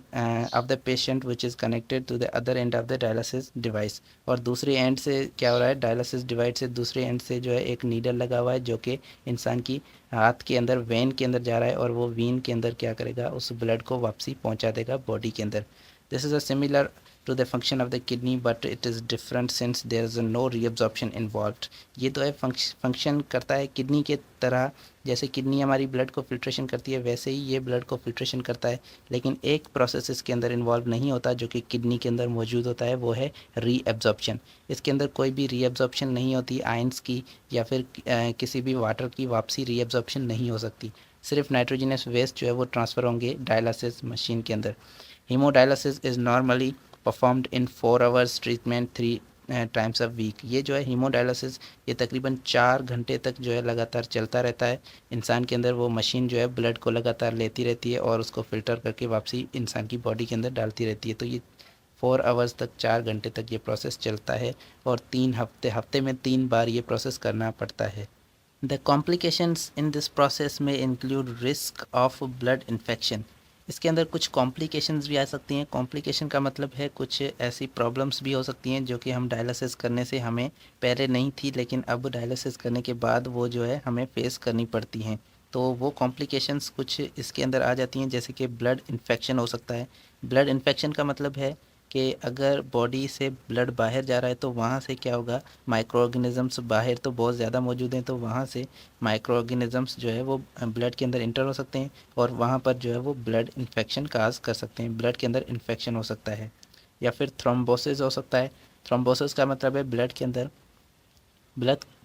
of the patient which is connected to the other end of the dialysis device. और दूसरे एंड से क्या हो रहा है, डायलिसिस डिवाइस से दूसरे एंड से जो है एक नीडल लगा हुआ है जो कि इंसान की हाथ के अंदर वेन के अंदर जा रहा है, और वो वेन के अंदर क्या करेगा, उस ब्लड को वापसी पहुंचा देगा बॉडी के अंदर। This is a similar to the function of the kidney but it is different since there is no reabsorption involved। ये तो है फंक्शन करता है किडनी के तरह, जैसे किडनी हमारी ब्लड को फिल्ट्रेशन करती है वैसे ही ये ब्लड को फिल्ट्रेशन करता है, लेकिन एक प्रोसेस इसके अंदर इन्वॉल्व नहीं होता जो कि किडनी के अंदर मौजूद होता है, वो है रीएब्जॉर्प्शन। इसके अंदर कोई भी रीएब्जॉर्प्शन नहीं होती आयंस की, या फिर किसी भी वाटर की वापसी रीएब्जॉर्प्शन नहीं हो सकती। सिर्फ नाइट्रोजनस वेस्ट जो है वो ट्रांसफ़र होंगे डायलिसिस मशीन के अंदर। Haemodialysis is normally performed in 4 hours treatment 3 times a week. ये जो है हीमोडायलिसिस, ये तकरीबन 4 घंटे तक जो है लगातार चलता रहता है इंसान के अंदर। वो मशीन जो है ब्लड को लगातार लेती रहती है और उसको फ़िल्टर करके वापसी इंसान की बॉडी के अंदर डालती रहती है। तो ये 4 आवर्स तक, 4 घंटे तक ये प्रोसेस चलता है, और 3 हफ्ते में 3 बार ये प्रोसेस करना पड़ता है। The complications in this process में include risk of blood infection. इसके अंदर कुछ कॉम्प्लिकेशंस भी आ सकती हैं। कॉम्प्लिकेशन का मतलब है कुछ ऐसी प्रॉब्लम्स भी हो सकती हैं जो कि हम डायलिसिस करने से हमें पहले नहीं थी, लेकिन अब डायलिसिस करने के बाद वो जो है हमें फेस करनी पड़ती हैं। तो वो कॉम्प्लिकेशंस कुछ इसके अंदर आ जाती हैं, जैसे कि ब्लड इन्फेक्शन हो सकता है। ब्लड इन्फेक्शन का मतलब है कि अगर बॉडी से ब्लड बाहर जा रहा है तो वहाँ से क्या होगा, माइक्रो ऑर्गेनिज़म्स बाहर तो बहुत ज़्यादा मौजूद हैं, तो वहाँ से माइक्रो ऑर्गेनिज़म्स जो है वो ब्लड के अंदर इंटर हो सकते हैं और वहाँ पर जो है वो ब्लड इन्फेक्शन काज कर सकते हैं, ब्लड के अंदर इन्फेक्शन हो सकता है। या फिर थ्रोम्बोसिस हो सकता है। थ्रोम्बोसिस का मतलब है ब्लड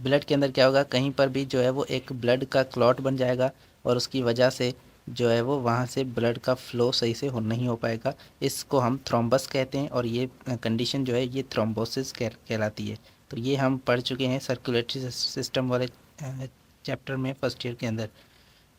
ब्लड के अंदर क्या होगा, कहीं पर भी जो है वो एक ब्लड का क्लॉट बन जाएगा और उसकी वजह से जो है वो वहाँ से ब्लड का फ़्लो सही से नहीं हो पाएगा। इसको हम थ्रोम्बस कहते हैं और ये कंडीशन जो है ये थ्रोम्बोसिस कहलाती है। तो ये हम पढ़ चुके हैं सर्कुलेटरी सिस्टम वाले चैप्टर में फर्स्ट ईयर के अंदर।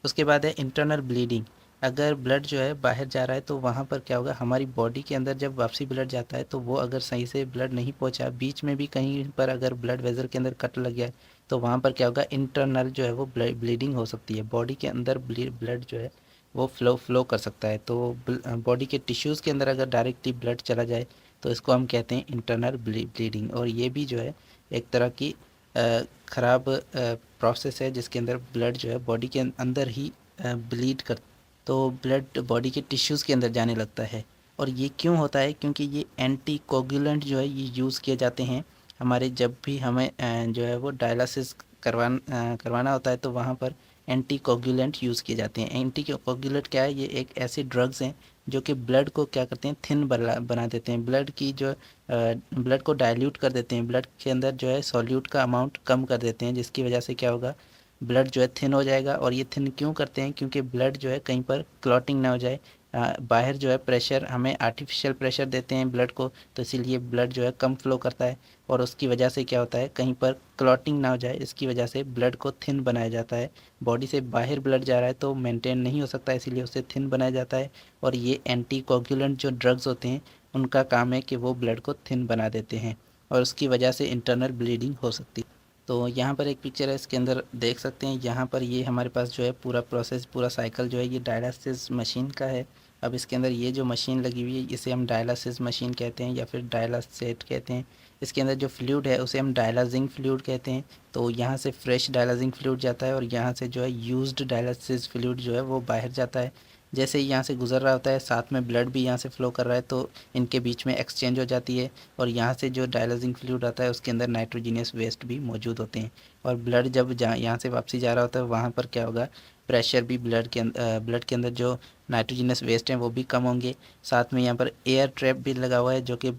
उसके बाद है इंटरनल ब्लीडिंग। अगर ब्लड जो है बाहर जा रहा है तो वहाँ पर क्या होगा, हमारी बॉडी के अंदर जब वापसी ब्लड जाता है तो वो अगर सही से ब्लड नहीं पहुँचा, बीच में भी कहीं पर अगर ब्लड वेसल के अंदर कट लग गया है तो वहाँ पर क्या होगा, इंटरनल जो है वो ब्लीडिंग हो सकती है। बॉडी के अंदर ब्लड जो है वो फ्लो कर सकता है। तो बॉडी के टिश्यूज़ के अंदर अगर डायरेक्टली ब्लड चला जाए तो इसको हम कहते हैं इंटरनल ब्लीडिंग। और ये भी जो है एक तरह की ख़राब प्रोसेस है जिसके अंदर ब्लड जो है बॉडी के अंदर ही ब्लीड कर, तो ब्लड बॉडी के टिश्यूज़ के अंदर जाने लगता है। और ये क्यों होता है, क्योंकि ये एंटी कोगुलेंट जो है ये यूज़ किए जाते हैं हमारे, जब भी हमें जो है वो डायलिसिस करवाना होता है तो वहाँ पर एंटी कोगुलेंट यूज़ किए जाते हैं। एंटी कोगुलेंट क्या है, ये एक ऐसे ड्रग्स हैं जो कि ब्लड को क्या करते हैं, थिन बना देते हैं, ब्लड की जो ब्लड को डाइल्यूट कर देते हैं, ब्लड के अंदर जो है सॉल्यूट का अमाउंट कम कर देते हैं, जिसकी वजह से क्या होगा, ब्लड जो है थिन हो जाएगा। और ये थिन क्यों करते हैं, क्योंकि ब्लड जो है कहीं पर क्लॉटिंग ना हो जाए। बाहर जो है प्रेशर, हमें आर्टिफिशियल प्रेशर देते हैं ब्लड को, तो इसीलिए ब्लड जो है कम फ्लो करता है और उसकी वजह से क्या होता है, कहीं पर क्लॉटिंग ना हो जाए, इसकी वजह से ब्लड को थिन बनाया जाता है। बॉडी से बाहर ब्लड जा रहा है तो मेंटेन नहीं हो सकता, इसीलिए उसे थिन बनाया जाता है। और ये एंटी कोगुलेंट जो ड्रग्स होते हैं उनका काम है कि वो ब्लड को थिन बना देते हैं और उसकी वजह से इंटरनल ब्लीडिंग हो सकती है। तो यहाँ पर एक पिक्चर है, इसके अंदर देख सकते हैं, यहाँ पर ये हमारे पास जो है पूरा प्रोसेस, पूरा साइकिल जो है ये डायलिसिस मशीन का है। अब इसके अंदर ये जो मशीन लगी हुई है इसे हम डायलिसिस मशीन कहते हैं या फिर डायलासेट कहते हैं। इसके अंदर जो फ्लूइड है उसे हम डायलाजिंग फ्लूइड कहते हैं। तो यहाँ से फ्रेश डायलाजिंग फ्लूइड जाता है और यहाँ से जो है यूज्ड डायलिसिस फ्लूइड जो है वो बाहर जाता है। जैसे ही यहाँ से गुजर रहा होता है साथ में ब्लड भी यहाँ से फ़्लो कर रहा है, तो इनके बीच में एक्सचेंज हो जाती है और यहाँ से जो डायलिसिंग फ्लूइड आता है उसके अंदर नाइट्रोजीनियस वेस्ट भी मौजूद होते हैं। और ब्लड जब यहाँ से वापसी जा रहा होता है वहाँ पर क्या होगा, प्रेशर भी ब्लड के अंदर जो नाइट्रोजीनियस वेस्ट हैं वो भी कम होंगे। साथ में यहाँ पर एयर ट्रैप भी लगा हुआ है जो कि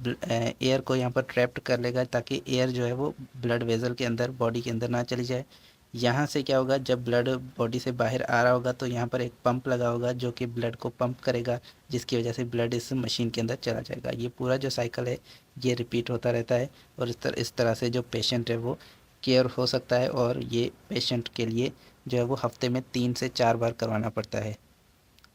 एयर को यहाँ पर ट्रैप्ड कर लेगा, ताकि एयर जो है वो ब्लड वेसल के अंदर, बॉडी के अंदर ना चली जाए। यहाँ से क्या होगा, जब ब्लड बॉडी से बाहर आ रहा होगा तो यहाँ पर एक पंप लगा होगा जो कि ब्लड को पंप करेगा, जिसकी वजह से ब्लड इस मशीन के अंदर चला जाएगा। ये पूरा जो साइकिल है ये रिपीट होता रहता है और इस तरह से जो पेशेंट है वो केयर हो सकता है। और ये पेशेंट के लिए जो है वो हफ्ते में 3 से 4 बार करवाना पड़ता है।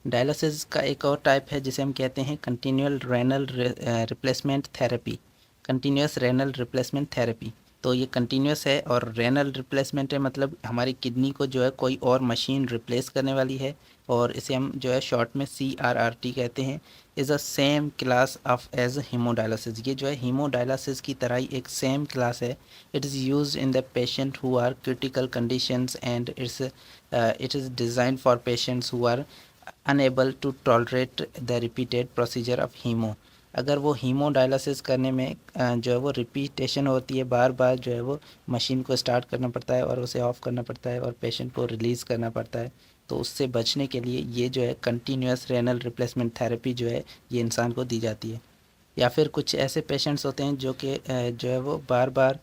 डायलिसिस का एक और टाइप है जिसे हम कहते हैं continual renal replacement therapy. Continuous renal replacement therapy, तो ये कंटिन्यूअस है और रेनल रिप्लेसमेंट है, मतलब हमारी किडनी को जो है कोई और मशीन रिप्लेस करने वाली है और इसे हम जो है शॉर्ट में CRRT कहते हैं। Is a same class of as haemodialysis. ये जो है हीमोडायलिसिस की तरह ही एक सेम क्लास है। It is used in the patient who are critical conditions and it is design for patients who are unable to tolerate the repeated procedure of haemo. अगर वो हीमो डायलिसिस करने में जो है वो रिपीटेशन होती है, बार बार जो है वो मशीन को स्टार्ट करना पड़ता है और उसे ऑफ़ करना पड़ता है और पेशेंट को रिलीज़ करना पड़ता है, तो उससे बचने के लिए ये जो है कंटिन्यूअस रेनल रिप्लेसमेंट थेरेपी जो है ये इंसान को दी जाती है। या फिर कुछ ऐसे पेशेंट्स होते हैं जो कि जो है वो बार बार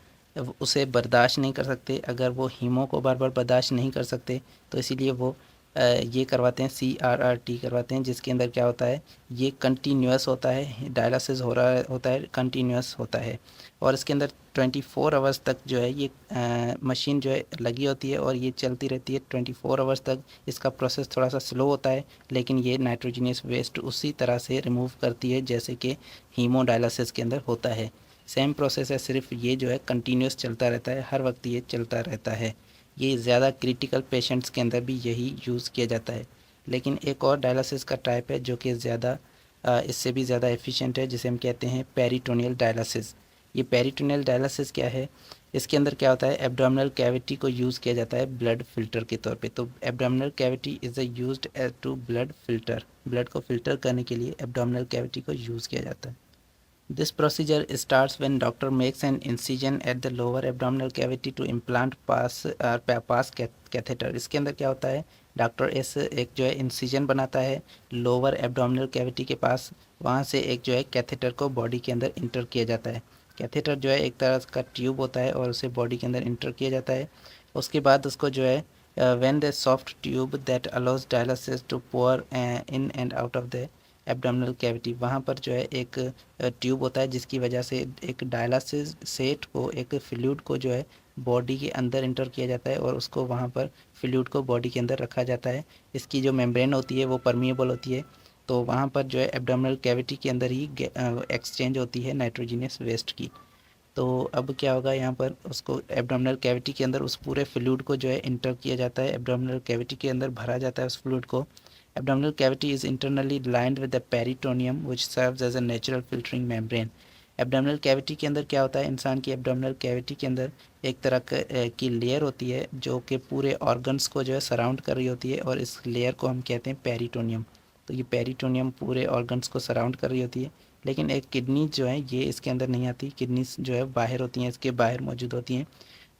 उसे बर्दाश्त नहीं कर सकते। अगर वो हीमो को बार बार बर्दाश्त नहीं कर सकते तो इसीलिए वो ये करवाते हैं, CRRT करवाते हैं, जिसके अंदर क्या होता है, ये कंटिन्यूअस होता है, डायलिसिस हो रहा होता है, कंटिन्यूअस होता है और इसके अंदर 24 आवर्स तक जो है ये मशीन जो है लगी होती है और ये चलती रहती है 24 आवर्स तक। इसका प्रोसेस थोड़ा सा स्लो होता है लेकिन ये नाइट्रोजीनियस वेस्ट उसी तरह से रिमूव करती है जैसे कि हीमोडायलिसिस के अंदर होता है। सेम प्रोसेस है, सिर्फ ये जो है कंटिन्यूअस चलता रहता है, हर वक्त ये चलता रहता है। ये ज़्यादा क्रिटिकल पेशेंट्स के अंदर भी यही यूज़ किया जाता है। लेकिन एक और डायलिसिस का टाइप है जो कि ज़्यादा इससे भी ज़्यादा एफिशिएंट है, जिसे हम कहते हैं पेरिटोनियल डायलिसिस। ये पेरिटोनियल डायलिसिस क्या है? इसके अंदर क्या होता है, एब्डोमिनल कैविटी को यूज़ किया जाता है ब्लड फ़िल्टर के तौर पे। तो abdominal cavity is used as to blood filter, blood को फ़िल्टर करने के लिए एब्डोमिनल कैविटी को यूज़ किया जाता है। This procedure starts when doctor makes an incision at the lower abdominal cavity to implant pass catheter। इसके अंदर क्या होता है, डॉक्टर इस एक जो है इंसिजन बनाता है लोअर एब्डोमिनल कैविटी के पास, वहाँ से एक जो है कैथेटर को बॉडी के अंदर इंटर किया जाता है। कैथेटर जो है एक तरह का ट्यूब होता है और उसे बॉडी के अंदर इंटर किया जाता है। उसके बाद उसको जो है when the soft tube that allows dialysis to pour in and out of the abdominal cavity, वहाँ पर जो है एक ट्यूब होता है जिसकी वजह से एक डायलिसिस सेट को, एक फ्लूइड को जो है बॉडी के अंदर इंटर किया जाता है और उसको वहाँ पर फ्लूइड को बॉडी के अंदर रखा जाता है। इसकी जो मेम्ब्रेन होती है वो परमिएबल होती है, तो वहाँ पर जो है एब्डोमिनल कैविटी के अंदर ही एक्सचेंज होती है नाइट्रोजिनस वेस्ट की। तो अब क्या होगा, यहाँ पर उसको एब्डोमिनल कैविटी के अंदर उस पूरे फ्लूइड को जो है इंटर किया जाता है, एब्डोमिनल कैविटी के अंदर भरा जाता है उस फ्लूइड को। Abdominal cavity is internally lined with the peritoneum which serves as a natural filtering membrane। Abdominal cavity के अंदर क्या होता है, इंसान की एब्डोमिनल कैविटी के अंदर एक तरह की लेयर होती है जो कि पूरे ऑर्गन्स को जो है सराउंड कर रही होती है, और इस लेयर को हम कहते हैं पेरिटोनियम। तो ये पेरिटोनियम पूरे ऑर्गन्स को सराउंड कर रही होती है। लेकिन एक किडनी जो है ये इसके अंदर नहीं आती, किडनीज जो है बाहर होती हैं, इसके बाहर मौजूद होती हैं।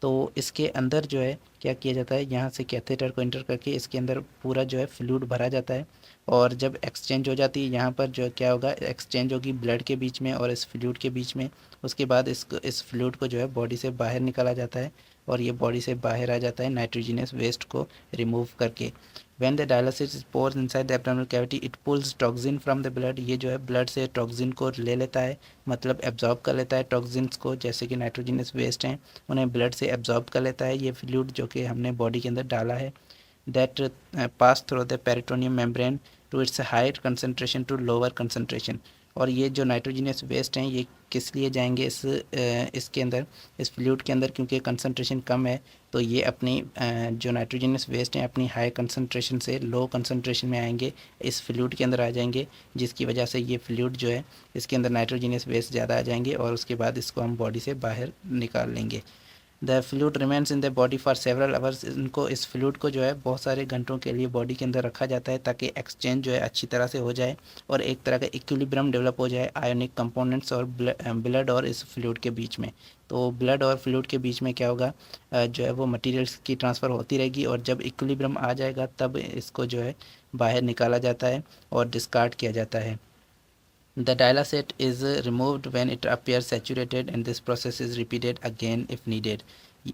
तो इसके अंदर जो है क्या किया जाता है, यहाँ से कैथेटर को इंटर करके इसके अंदर पूरा जो है फ्लूइड भरा जाता है, और जब एक्सचेंज हो जाती है यहाँ पर जो क्या होगा, एक्सचेंज होगी ब्लड के बीच में और इस फ्लूइड के बीच में। उसके बाद इस फ्लूइड को जो है बॉडी से बाहर निकाला जाता है, और ये बॉडी से बाहर आ जाता है नाइट्रोजिनस वेस्ट को रिमूव करके। When the dialysis is poured inside the abdominal cavity, it pulls toxin from the blood। ये जो है ब्लड से टॉक्सिन को ले लेता है, मतलब एब्जॉर्ब कर लेता है टॉक्सिन्स को, जैसे कि नाइट्रोजिनस वेस्ट हैं उन्हें ब्लड से एब्जॉर्ब कर लेता है ये फ्लूइड जो कि हमने बॉडी के अंदर डाला है। That pass through the peritoneum membrane to its higher concentration to lower concentration. और ये जो नाइट्रोजिनस वेस्ट हैं ये किस लिए जाएंगे इसके अंदर, इस फ्लूइड के अंदर, क्योंकि कंसनट्रेशन कम है, तो ये अपनी जो नाइट्रोजिनस वेस्ट हैं अपनी हाई कंसनट्रेशन से लो कंसनट्रेशन में आएंगे, इस फ्लूइड के अंदर आ जाएंगे, जिसकी वजह से ये फ्लूइड जो है इसके अंदर नाइट्रोजिनस वेस्ट ज़्यादा आ जाएंगे, और उसके बाद इसको हम बॉडी से बाहर निकाल लेंगे। The fluid remains in the body for several hours. इनको, इस फ्लूइड को जो है बहुत सारे घंटों के लिए बॉडी के अंदर रखा जाता है ताकि एक्सचेंज जो है अच्छी तरह से हो जाए और एक तरह का इक्विलिब्रियम डेवलप हो जाए आयोनिक कंपोनेंट्स और ब्लड और इस फ्लूइड के बीच में। तो ब्लड और फ्लूइड के बीच में क्या होगा, जो है वो मटेरियल्स की ट्रांसफ़र होती रहेगी, और जब इक्विलिब्रियम आ जाएगा तब इसको जो है बाहर निकाला जाता है और डिस्कार्ड किया जाता है। The dialysate is removed when it appears saturated and this process is repeated again if needed।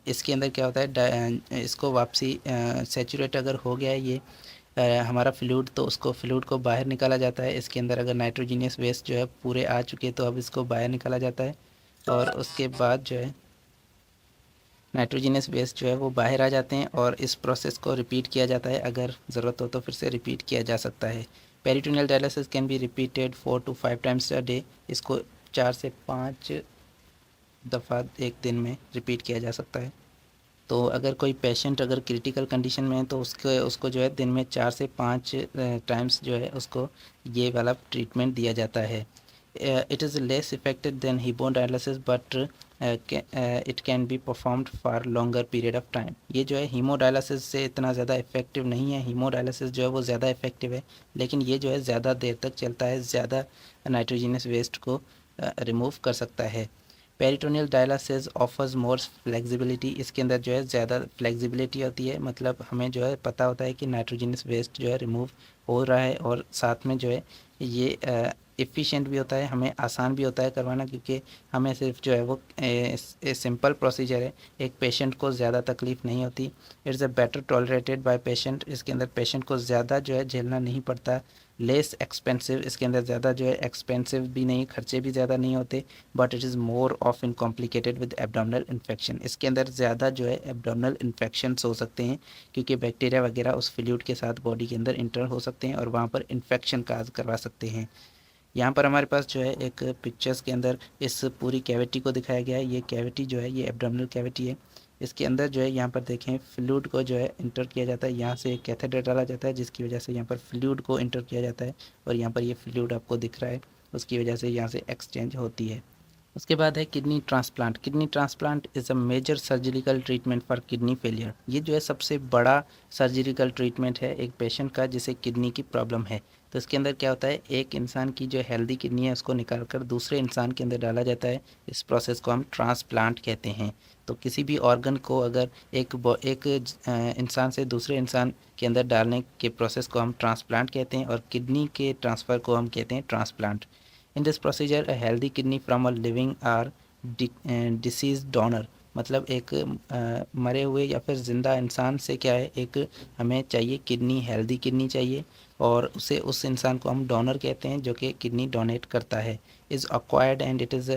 इसके अंदर क्या होता है, इसको वापसी सेचूरेट अगर हो गया है ये हमारा फ्लूइड, तो उसको फ्लूइड को बाहर निकाला जाता है। इसके अंदर अगर नाइट्रोजीनियस वेस्ट जो है पूरे आ चुके हैं तो अब इसको बाहर निकाला जाता है, और उसके बाद जो है नाइट्रोजीनियस वेस्ट जो है वो बाहर आ जाते हैं, और इस प्रोसेस को रिपीट किया जाता है, अगर ज़रूरत हो तो फिर से रिपीट किया जा सकता है। Peritoneal dialysis can be repeated 4 to 5 times a day. इसको 4 से 5 दफ़ा एक दिन में रिपीट किया जा सकता है। तो अगर कोई पेशेंट अगर क्रिटिकल कंडीशन में है तो उसको जो है दिन में 4 से 5 टाइम्स जो है उसको ये वाला ट्रीटमेंट दिया जाता है। It is less effective than haemodialysis but it can be performed for longer period of time. ये जो है हीमोडायलिसिस से इतना ज़्यादा इफेक्टिव नहीं है, हीमोडायलिसिस जो है वो ज़्यादा इफेक्टिव है, लेकिन ये जो है ज़्यादा देर तक चलता है, ज़्यादा नाइट्रोजिनस वेस्ट को रिमूव कर सकता है। पेरिटोनियल डायलिसिस ऑफर्स मोर फ्लेक्सिबिलिटी। इसके अंदर जो है ज़्यादा फ्लेक्सिबिलिटी होती है, मतलब हमें जो है पता होता है कि नाइट्रोजिनस वेस्ट जो है रिमूव हो रहा है, और साथ में जो है ये एफिशिएंट भी होता है, हमें आसान भी होता है करवाना, क्योंकि हमें सिर्फ जो है वो सिंपल प्रोसीजर है, एक पेशेंट को ज़्यादा तकलीफ़ नहीं होती। It's a better tolerated by patient. इसके अंदर पेशेंट को ज़्यादा जो है झेलना नहीं पड़ता। लेस एक्सपेंसिव, इसके अंदर ज़्यादा जो है एक्सपेंसिव भी नहीं, खर्चे भी ज़्यादा नहीं होते। But it is more of in complicated with abdominal infection. इसके अंदर ज़्यादा जो है एब्डोमिनल इन्फेक्शंस हो सकते हैं, क्योंकि बैक्टीरिया वगैरह उस फ्लूइड के साथ बॉडी के अंदर इंटर हो सकते हैं और वहाँ पर इन्फेक्शन काज करवा सकते हैं। यहाँ पर हमारे पास जो है एक पिक्चर्स के अंदर इस पूरी कैविटी को दिखाया गया है। ये कैविटी जो है ये एब्डोमिनल कैविटी है। इसके अंदर जो है यहाँ पर देखें फ्लूइड को जो है इंटर किया जाता है, यहाँ से एक कैथेटर डाला जाता है जिसकी वजह से यहाँ पर फ्लूइड को इंटर किया जाता है और यहाँ पर ये फ्लूइड आपको दिख रहा है, उसकी वजह से यहाँ से एक्सचेंज होती है। उसके बाद है kidney transplant. Kidney transplant is a major surgical treatment for kidney failure. ये जो है सबसे बड़ा सर्जिकल ट्रीटमेंट है एक पेशेंट का जिसे किडनी की प्रॉब्लम है। तो इसके अंदर क्या होता है, एक इंसान की जो हेल्दी किडनी है उसको निकाल कर दूसरे इंसान के अंदर डाला जाता है। इस प्रोसेस को हम ट्रांसप्लांट कहते हैं। तो किसी भी ऑर्गन को अगर एक इंसान से दूसरे इंसान के अंदर डालने के प्रोसेस को हम ट्रांसप्लांट कहते हैं और किडनी के ट्रांसफ़र को हम कहते हैं transplant. In this procedure a healthy kidney from a living or deceased donor, मतलब एक मरे हुए या फिर ज़िंदा इंसान से क्या है, एक हमें चाहिए किडनी, हेल्दी किडनी चाहिए और उसे उस इंसान को हम डोनर कहते हैं जो कि किडनी डोनेट करता है। Is acquired and it is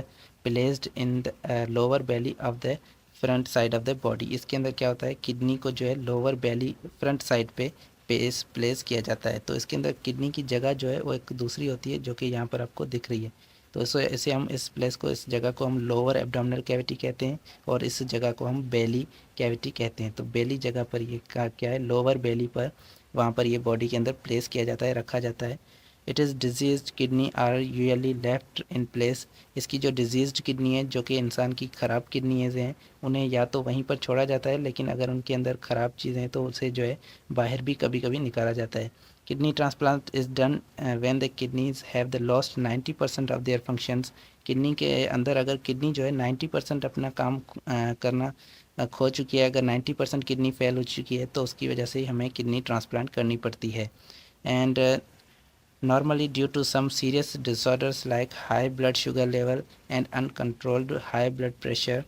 placed in the lower belly of the front side of the body. इसके अंदर क्या होता है, किडनी को जो है लोअर बेली फ्रंट साइड पे प्लेस किया जाता है। तो इसके अंदर किडनी की जगह जो है वो एक दूसरी होती है जो कि यहाँ पर आपको दिख रही है। तो इसे हम इस प्लेस को, इस जगह को हम लोअर एब्डोमिनल कैविटी कहते हैं और इस जगह को हम बेली कैविटी कहते हैं। तो बेली जगह पर ये क्या है, लोअर बेली पर, वहाँ पर ये बॉडी के अंदर प्लेस किया जाता है, रखा जाता है। It is diseased kidney are usually left in place. इसकी जो डिजीज़्ड किडनी है, जो कि इंसान की ख़राब किडनीज़ हैं, उन्हें या तो वहीं पर छोड़ा जाता है, लेकिन अगर उनके अंदर ख़राब चीज़ें हैं तो उसे जो है बाहर भी कभी कभी निकाला जाता है। Kidney transplant is done when the kidneys have the lost 90% of their functions. Kidney के अंदर अगर किडनी जो है 90% अपना काम करना खो चुकी है, अगर 90% किडनी फेल हो चुकी है तो उसकी वजह से हमें किडनी ट्रांसप्लांट करनी पड़ती है। And normally due to some serious disorders like high blood sugar level and uncontrolled high blood pressure।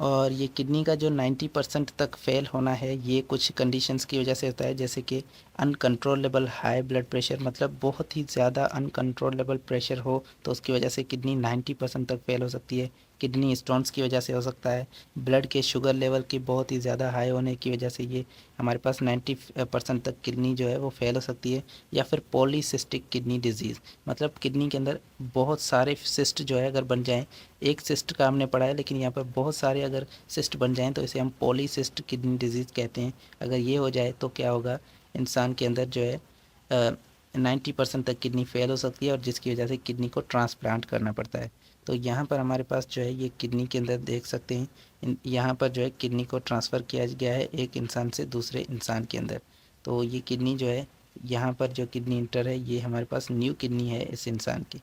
और ये किडनी का जो 90% तक फेल होना है ये कुछ कंडीशंस की वजह से होता है, जैसे कि अनकंट्रोलेबल हाई ब्लड प्रेशर, मतलब बहुत ही ज़्यादा अनकंट्रोलेबल प्रेशर हो तो उसकी वजह से किडनी 90% तक फेल हो सकती है। किडनी स्टोन्स की वजह से हो सकता है। ब्लड के शुगर लेवल की बहुत ही ज़्यादा हाई होने की वजह से ये हमारे पास 90% तक किडनी जो है वो फेल हो सकती है। या फिर पॉलीसिस्टिक किडनी डिजीज़, मतलब किडनी के अंदर बहुत सारे सिस्ट जो है अगर बन जाएँ, एक सिस्ट का हमने पढ़ा है लेकिन यहाँ पर बहुत सारे अगर सिस्ट बन जाएं तो इसे हम पॉलीसिस्ट किडनी डिजीज़ कहते हैं। अगर ये हो जाए तो क्या होगा, इंसान के अंदर जो है 90% तक किडनी फेल हो सकती है और जिसकी वजह से किडनी को ट्रांसप्लांट करना पड़ता है। तो यहाँ पर हमारे पास जो है ये किडनी के अंदर देख सकते हैं, यहाँ पर जो है किडनी को ट्रांसफ़र किया गया है एक इंसान से दूसरे इंसान के अंदर। तो ये किडनी जो है, यहाँ पर जो किडनी इंटर है ये हमारे पास न्यू किडनी है इस इंसान की।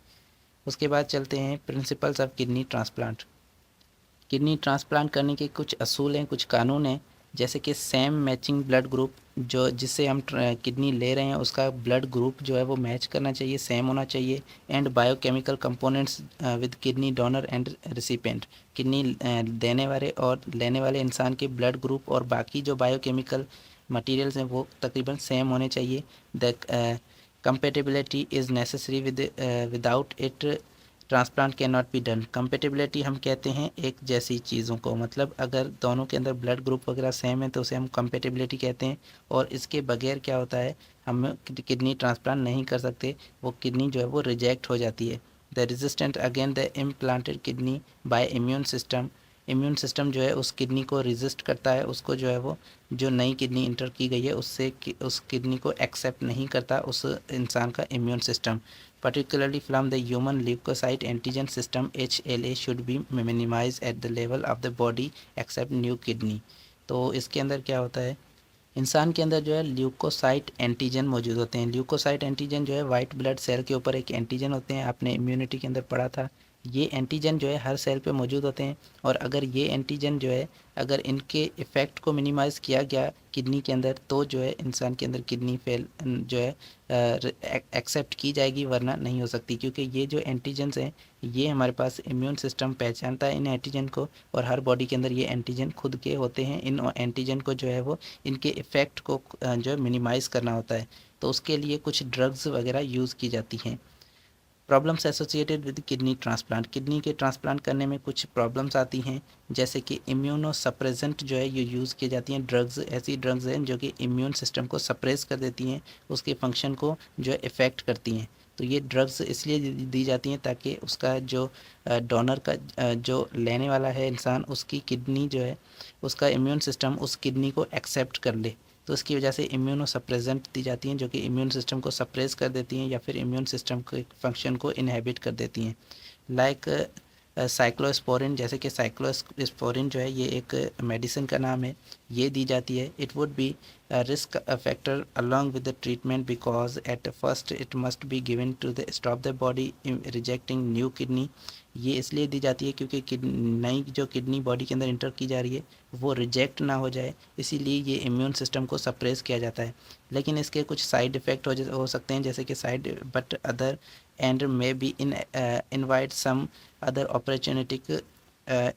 उसके बाद चलते हैं principles of kidney transplant. Kidney transplant करने के कुछ असूल हैं, कुछ कानून हैं, जैसे कि सेम मैचिंग ब्लड ग्रुप, जो जिससे हम किडनी ले रहे हैं उसका ब्लड ग्रुप जो है वो मैच करना चाहिए, सेम होना चाहिए। And biochemical components with kidney donor and recipient. Kidney देने वाले और लेने वाले इंसान के ब्लड ग्रुप और बाकी जो बायोकेमिकल मटेरियल्स हैं वो तकरीबन सेम होने चाहिए। The compatibility is necessary without it transplant can not be done. Compatibility हम कहते हैं एक जैसी चीज़ों को, मतलब अगर दोनों के अंदर ब्लड ग्रुप वगैरह सेम है तो उसे हम कंपेटिबिलिटी कहते हैं। और इसके बगैर क्या होता है, हम किडनी ट्रांसप्लांट नहीं कर सकते, वो किडनी जो है वो रिजेक्ट हो जाती है। The resistant again the implanted kidney bye immune system. Immune system जो है उस किडनी को रेजिस्ट करता है, उसको जो है वो जो नई किडनी इंटर की गई है उससे उस किडनी को एक्सेप्ट नहीं करता उस इंसान का immune system. particularly from the human leukocyte antigen system HLA should be minimized at the level of the body except new kidney। तो इसके अंदर क्या होता है, इंसान के अंदर जो है ल्यूकोसाइट एंटीजन मौजूद होते हैं। ल्यूकोसाइट एंटीजन जो है वाइट ब्लड सेल के ऊपर एक एंटीजन होते हैं, आपने इम्यूनिटी के अंदर पढ़ा था। ये एंटीजन जो है हर सेल पे मौजूद होते हैं और अगर ये एंटीजन जो है, अगर इनके इफ़ेक्ट को मिनिमाइज़ किया गया किडनी के अंदर तो जो है इंसान के अंदर किडनी फेल जो है एक्सेप्ट की जाएगी, वरना नहीं हो सकती, क्योंकि ये जो एंटीजन्स हैं ये हमारे पास इम्यून सिस्टम पहचानता है इन एंटीजन को और हर बॉडी के अंदर ये एंटीजन खुद के होते हैं। इन एंटीजन को जो है वो इनके इफ़ेक्ट को जो है मिनिमाइज़ करना होता है, तो उसके लिए कुछ ड्रग्स वगैरह यूज़ की जाती हैं। Problems associated with kidney transplant. Kidney के ट्रांसप्लांट करने में कुछ प्रॉब्लम्स आती हैं, जैसे कि इम्यूनो सप्रेजेंट जो है ये यूज़ की जाती हैं ड्रग्स। ऐसी ड्रग्स हैं जो कि इम्यून सिस्टम को सप्रेस कर देती हैं, उसके फंक्शन को जो है इफ़ेक्ट करती हैं। तो ये ड्रग्स इसलिए दी जाती हैं ताकि उसका जो डोनर का जो लेने वाला है इंसान, उसकी किडनी जो है, उसका इम्यून सिस्टम उस किडनी को एक्सेप्ट कर ले। तो इसकी वजह से इम्यूनो सप्रेजेंट दी जाती हैं जो कि इम्यून सिस्टम को सप्रेस कर देती हैं या फिर इम्यून सिस्टम के फंक्शन को इनहेबिट कर देती हैं। लाइक साइक्लोस्पोरिन, जैसे कि साइक्लोस्पोरिन जो है ये एक मेडिसिन का नाम है, ये दी जाती है। It would be risk factor along with the treatment because at first it must be given to the stop the body rejecting new kidney. ये इसलिए दी जाती है क्योंकि नई जो किडनी बॉडी के अंदर इंटर की जा रही है वो रिजेक्ट ना हो जाए, इसीलिए ये इम्यून सिस्टम को सप्रेस किया जाता है। लेकिन इसके कुछ साइड इफ़ेक्ट हो सकते हैं, जैसे कि but other and may be invite some other opportunistic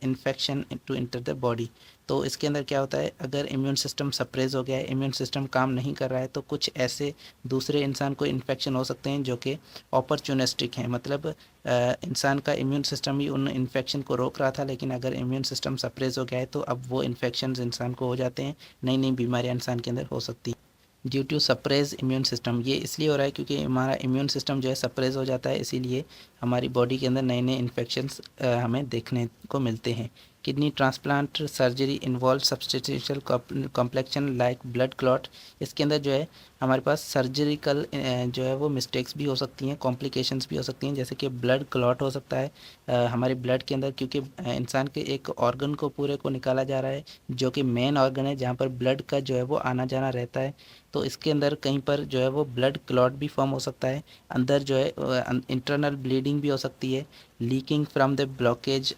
infection to enter the body. तो इसके अंदर क्या होता है, अगर इम्यून सिस्टम सप्रेस हो गया है, इम्यून सिस्टम काम नहीं कर रहा है, तो कुछ ऐसे दूसरे इंसान को इन्फेक्शन हो सकते हैं जो कि अपॉर्चुनिस्टिक हैं। मतलब इंसान का इम्यून सिस्टम ही उन इन्फेक्शन को रोक रहा था, लेकिन अगर इम्यून सिस्टम सप्रेस हो गया है तो अब वो इन्फेक्शन इंसान को हो जाते हैं, नई नई बीमारियां इंसान के अंदर हो सकती हैं due to suppress immune system. ये इसलिए हो रहा है क्योंकि हमारा इम्यून सिस्टम जो है सप्रेस हो जाता है, इसीलिए हमारी बॉडी के अंदर नए नए इन्फेक्शंस हमें देखने को मिलते हैं। Kidney transplant surgery involve substantial complexion like blood clot. इसके अंदर जो है हमारे पास सर्जरिकल जो है वो मिस्टेक्स भी हो सकती हैं, कॉम्प्लिकेशंस भी हो सकती हैं, जैसे कि ब्लड क्लॉट हो सकता है हमारे ब्लड के अंदर, क्योंकि इंसान के एक ऑर्गन को पूरे को निकाला जा रहा है जो कि मेन ऑर्गन है जहाँ पर ब्लड का जो है वो आना जाना रहता है। तो इसके अंदर कहीं पर जो है वो ब्लड क्लॉट भी फॉर्म हो सकता है, अंदर जो है इंटरनल ब्लीडिंग भी हो सकती है, leaking from the blockage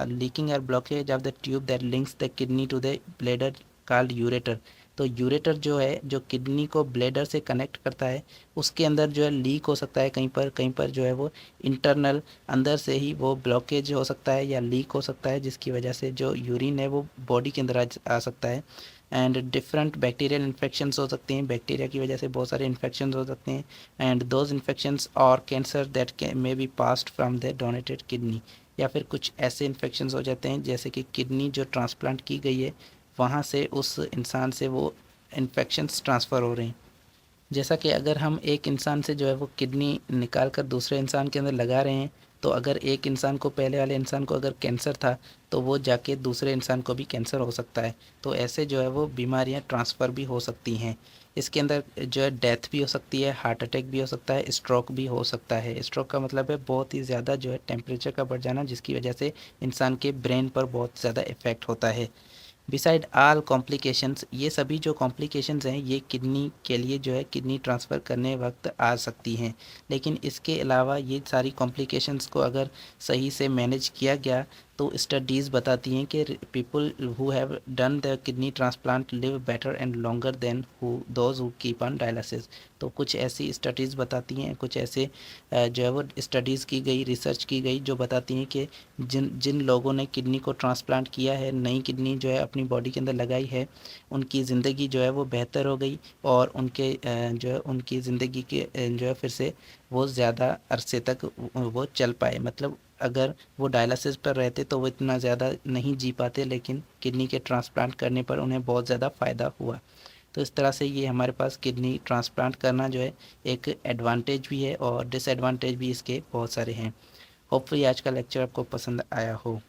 leaking और blockage of the tube that links the kidney to the bladder called ureter. तो यूरेटर जो है जो किडनी को ब्लेडर से कनेक्ट करता है, उसके अंदर जो है लीक हो सकता है, कहीं पर जो है वो इंटरनल अंदर से ही वो ब्लॉकेज हो सकता है या लीक हो सकता है, जिसकी वजह से जो यूरिन है वो बॉडी के अंदर आ सकता है। एंड डिफरेंट बैक्टीरियल इन्फेक्शंस हो सकते हैं, बैक्टीरिया की वजह से बहुत सारे इन्फेक्शंस हो सकते हैं। एंड दोज इन्फेक्शंस और cancer that may be passed from the donated kidney. या फिर कुछ ऐसे इन्फेक्शंस हो जाते हैं जैसे कि किडनी जो ट्रांसप्लांट की गई है वहाँ से उस इंसान से वो इन्फेक्शंस ट्रांसफ़र हो रहे हैं। जैसा कि अगर हम एक इंसान से जो है वो किडनी निकाल कर दूसरे इंसान के अंदर लगा रहे हैं, तो अगर एक इंसान को, पहले वाले इंसान को अगर कैंसर था तो वो जाके दूसरे इंसान को भी कैंसर हो सकता है। तो ऐसे जो है वो बीमारियां ट्रांसफ़र भी हो सकती हैं। इसके अंदर जो है डेथ भी हो सकती है, हार्ट अटैक भी हो सकता है, स्ट्रोक भी हो सकता है। स्ट्रोक का मतलब है बहुत ही ज़्यादा जो है टेम्परेचर का बढ़ जाना, जिसकी वजह से इंसान के ब्रेन पर बहुत ज़्यादा इफ़ेक्ट होता है। बिसाइड आल कॉम्प्लिकेशंस, ये सभी जो कॉम्प्लिकेशंस हैं ये किडनी के लिए जो है किडनी ट्रांसफ़र करने वक्त आ सकती हैं। लेकिन इसके अलावा ये सारी कॉम्प्लिकेशंस को अगर सही से मैनेज किया गया तो स्टडीज़ बताती हैं कि people who have done the kidney transplant live better and longer than those who keep on dialysis. तो कुछ ऐसी स्टडीज़ बताती हैं, कुछ ऐसे जो है वो स्टडीज़ की गई, रिसर्च की गई जो बताती हैं कि जिन जिन लोगों ने किडनी को ट्रांसप्लांट किया है, नई किडनी जो है अपनी बॉडी के अंदर लगाई है, उनकी ज़िंदगी जो है वो बेहतर हो गई और उनके जो है उनकी ज़िंदगी के जो है फिर से वो ज़्यादा अरसे तक वो चल पाए। मतलब अगर वो डायलिसिस पर रहते तो वो इतना ज़्यादा नहीं जी पाते, लेकिन किडनी के ट्रांसप्लांट करने पर उन्हें बहुत ज़्यादा फ़ायदा हुआ। तो इस तरह से ये हमारे पास किडनी ट्रांसप्लांट करना जो है एक एडवांटेज भी है और डिसएडवांटेज भी इसके बहुत सारे हैं। होपफुली आज का लेक्चर आपको पसंद आया हो।